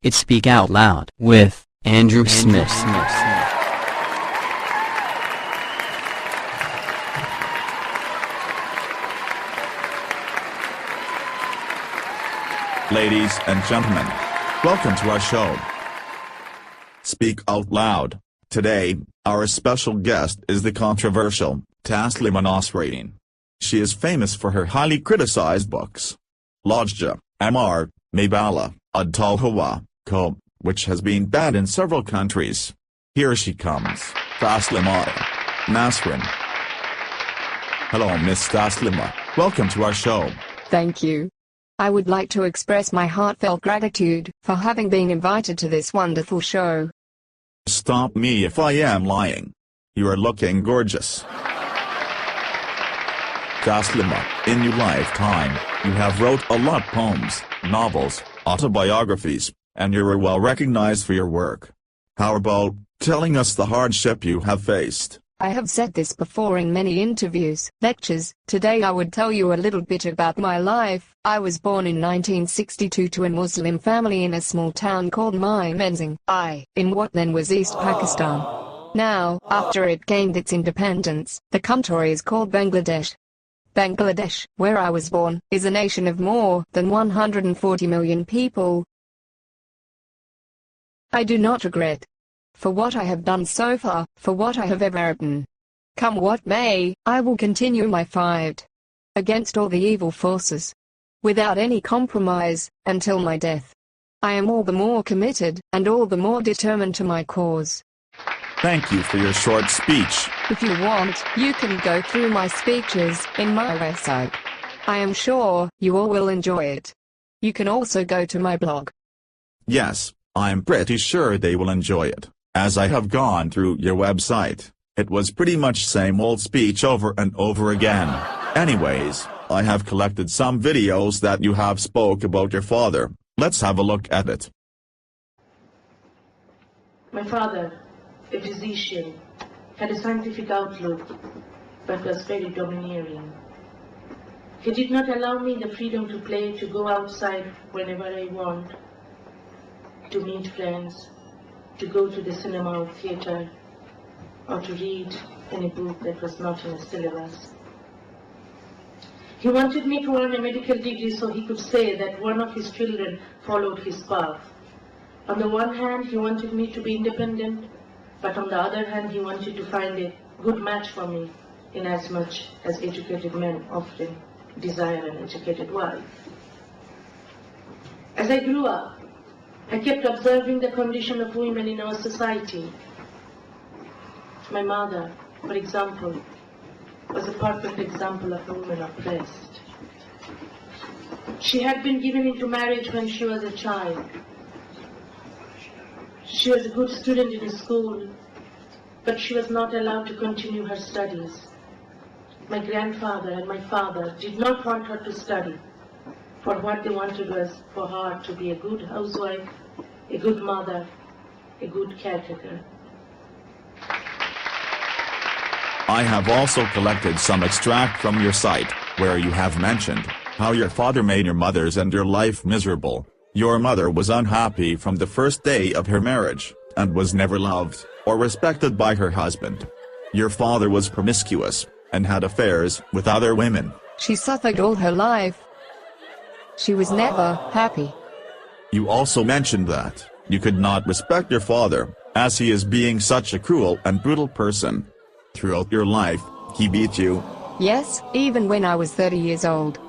It's Speak Out Loud with Andrew Smith. Ladies and gentlemen, welcome to our show, Speak Out Loud. Today, our special guest is the controversial Taslima Nasreen. She is famous for her highly criticized books, Lajja, Amar, Mabala, Adtal Hawa, Ko, which has been banned in several countries. Here she comes, Taslima Nasreen. Hello Miss Taslima, welcome to our show. Thank you. I would like to express my heartfelt gratitude for having been invited to this wonderful show. Stop me if I am lying. You are looking gorgeous. Taslima, in your lifetime, you have wrote a lot poems, novels, autobiographies, and you are well recognized for your work. How about telling us the hardship you have faced? I have said this before in many interviews, lectures. Today I would tell you a little bit about my life. I was born in 1962 to a Muslim family in a small town called Mymensingh, in what then was East Pakistan. Now, after it gained its independence, the country is called Bangladesh. Bangladesh, where I was born, is a nation of more than 140 million people. I do not regret for what I have done so far, for what I have ever written. Come what may, I will continue my fight against all the evil forces, without any compromise, until my death. I am all the more committed, and all the more determined to my cause. Thank you for your short speech. If you want, you can go through my speeches in my website. I am sure you all will enjoy it. You can also go to my blog. Yes, I'm pretty sure they will enjoy it, as I have gone through your website. It was pretty much same old speech over and over again. Anyways, I have collected some videos that you have spoke about your father. Let's have a look at it. My father, a physician, had a scientific outlook, but was very domineering. He did not allow me the freedom to play, to go outside whenever I want, to meet friends, to go to the cinema or theater, or to read any book that was not in a syllabus. He wanted me to earn a medical degree so he could say that one of his children followed his path. On the one hand, he wanted me to be independent, but on the other hand, he wanted to find a good match for me, inasmuch as educated men often desire an educated wife. As I grew up, I kept observing the condition of women in our society. My mother, for example, was a perfect example of a woman oppressed. She had been given into marriage when she was a child. She was a good student in school, but she was not allowed to continue her studies. My grandfather and my father did not want her to study, for what they wanted was for her to be a good housewife, a good mother, a good caretaker. I have also collected some extract from your site, where you have mentioned how your father made your mother's and your life miserable. Your mother was unhappy from the first day of her marriage, and was never loved or respected by her husband. Your father was promiscuous, and had affairs with other women. She suffered all her life. She was never happy. You also mentioned that you could not respect your father, as he is being such a cruel and brutal person. Throughout your life, he beat you. Yes, even when I was 30 years old.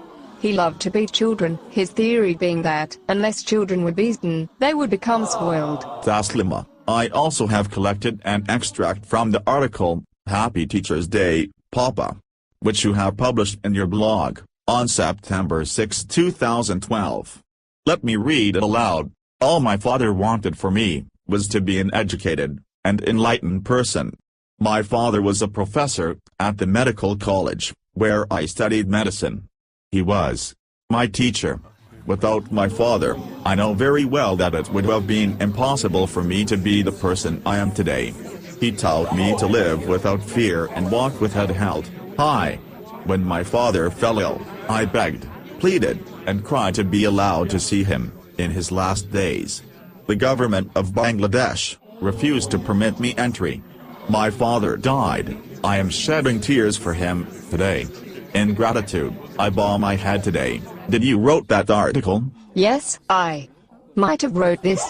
He loved to beat children, his theory being that, unless children were beaten, they would become spoiled. Taslima, I also have collected an extract from the article, Happy Teacher's Day, Papa, which you have published in your blog, on September 6, 2012. Let me read it aloud. All my father wanted for me, was to be an educated, and enlightened person. My father was a professor, at the medical college, where I studied medicine. He was my teacher. Without my father, I know very well that it would have been impossible for me to be the person I am today. He taught me to live without fear and walk with head held high. When my father fell ill, I begged, pleaded, and cried to be allowed to see him, in his last days. The government of Bangladesh refused to permit me entry. My father died. I am shedding tears for him today. In gratitude, I bow my head today. Did you wrote that article? Yes, I might have wrote this.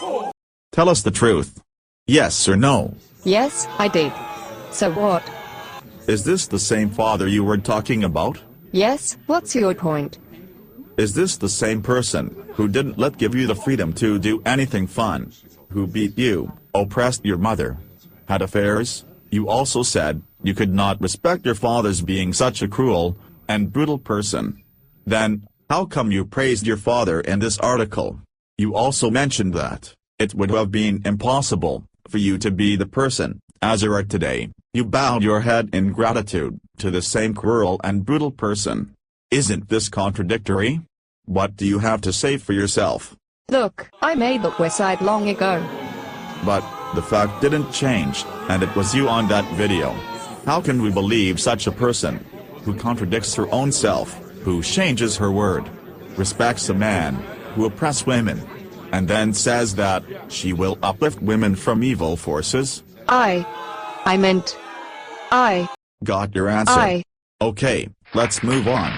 Tell us the truth. Yes or no? Yes, I did. So what? Is this the same father you were talking about? Yes, what's your point? Is this the same person who didn't give you the freedom to do anything fun? Who beat you, oppressed your mother, had affairs? You also said you could not respect your father's being such a cruel and brutal person. Then, how come you praised your father in this article? You also mentioned that it would have been impossible for you to be the person as you are today. You bowed your head in gratitude to the same cruel and brutal person. Isn't this contradictory? What do you have to say for yourself? Look, I made the website long ago. But the fact didn't change, and it was you on that video. How can we believe such a person who contradicts her own self, who changes her word, respects a man who oppresses women, and then says that she will uplift women from evil forces? I Got your answer. Okay, let's move on.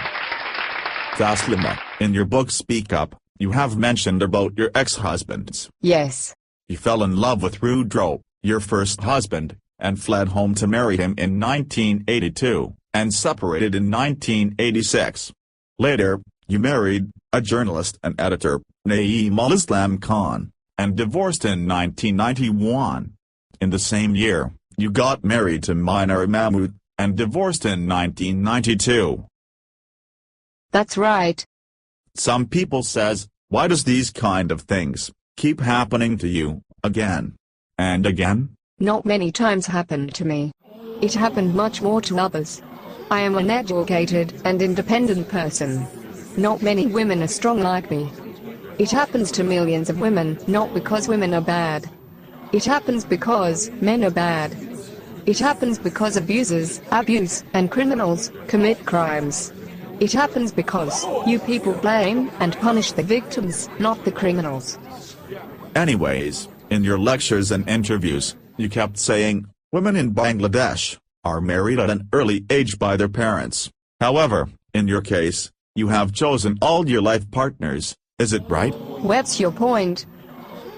Taslima, in your book Speak Up, you have mentioned about your ex-husbands. Yes. You fell in love with Rudro, your first husband, and fled home to marry him in 1982, and separated in 1986. Later, you married a journalist and editor, Naeem al-Islam Khan, and divorced in 1991. In the same year, you got married to Minor Mahmood, and divorced in 1992. That's right. Some people says, why does these kind of things keep happening to you, again and again? Not many times happened to me. It happened much more to others. I am an educated and independent person. Not many women are strong like me. It happens to millions of women, not because women are bad. It happens because men are bad. It happens because abusers abuse and criminals commit crimes. It happens because you people blame and punish the victims, not the criminals. Anyways, in your lectures and interviews, you kept saying, women in Bangladesh are married at an early age by their parents. However, in your case, you have chosen all your life partners, is it right? What's your point?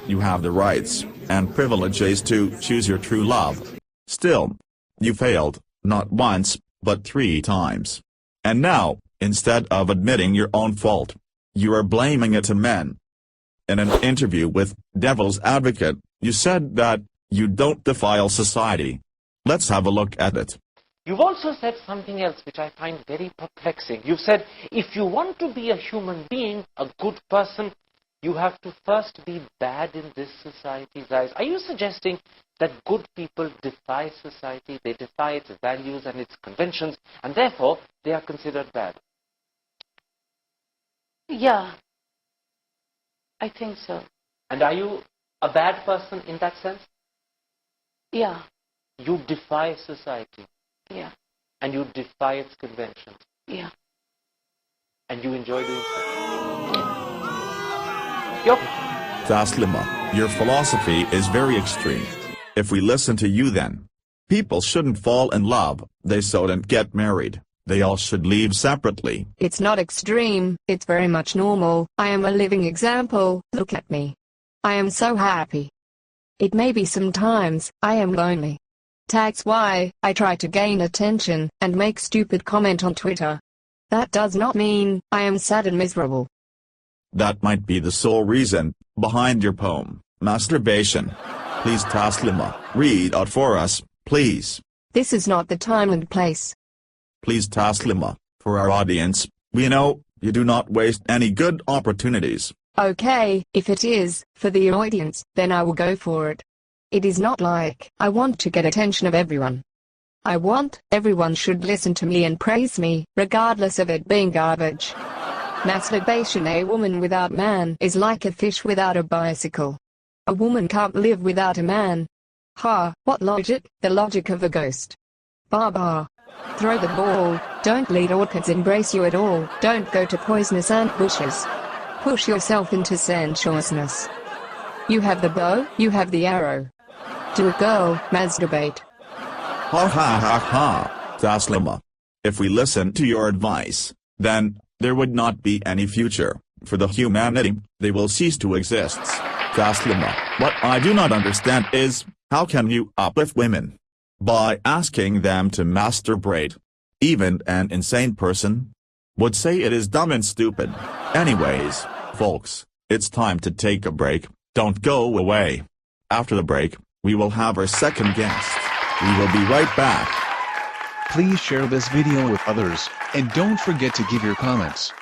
You have the rights and privileges to choose your true love. Still, you failed, not once, but 3 times. And now, instead of admitting your own fault, you are blaming it to men. In an interview with Devil's Advocate, you said that you don't defile society. Let's have a look at it. You've also said something else which I find very perplexing. You've said, if you want to be a human being, a good person, you have to first be bad in this society's eyes. Are you suggesting that good people defy society, they defy its values and its conventions, and therefore they are considered bad? Yeah, I think so. And are you a bad person in that sense? Yeah, You defy society, yeah, and you defy its conventions, yeah. and you enjoy doing so. Yup. Taslima, your philosophy is very extreme. If we listen to you then, people shouldn't fall in love, they shouldn't get married, they all should leave separately. It's not extreme, it's very much normal. I am a living example, look at me. I am so happy. It may be sometimes, I am lonely. That's why, I try to gain attention, and make stupid comment on Twitter. That does not mean, I am sad and miserable. That might be the sole reason behind your poem, Masturbation. Please Taslima, read out for us, please. This is not the time and place. Please Taslima, for our audience, we know you do not waste any good opportunities. Okay, if it is, for the audience, then I will go for it. It is not like, I want to get attention of everyone. I want, everyone should listen to me and praise me, regardless of it being garbage. Masturbation. A woman without man is like a fish without a bicycle. A woman can't live without a man. Ha, what logic? The logic of a ghost. Baba. Throw the ball, don't let orchids embrace you at all, don't go to poisonous ant bushes. Push yourself into sensuousness. You have the bow, you have the arrow. To a girl, masturbate. Ha ha ha ha, Taslima. If we listen to your advice, then, there would not be any future, for the humanity, they will cease to exist. Taslima, what I do not understand is, how can you uplift women? By asking them to masturbate. Even an insane person would say it is dumb and stupid. Anyways, folks, it's time to take a break. Don't go away. After the break, we will have our second guest. We will be right back. Please share this video with others, and don't forget to give your comments.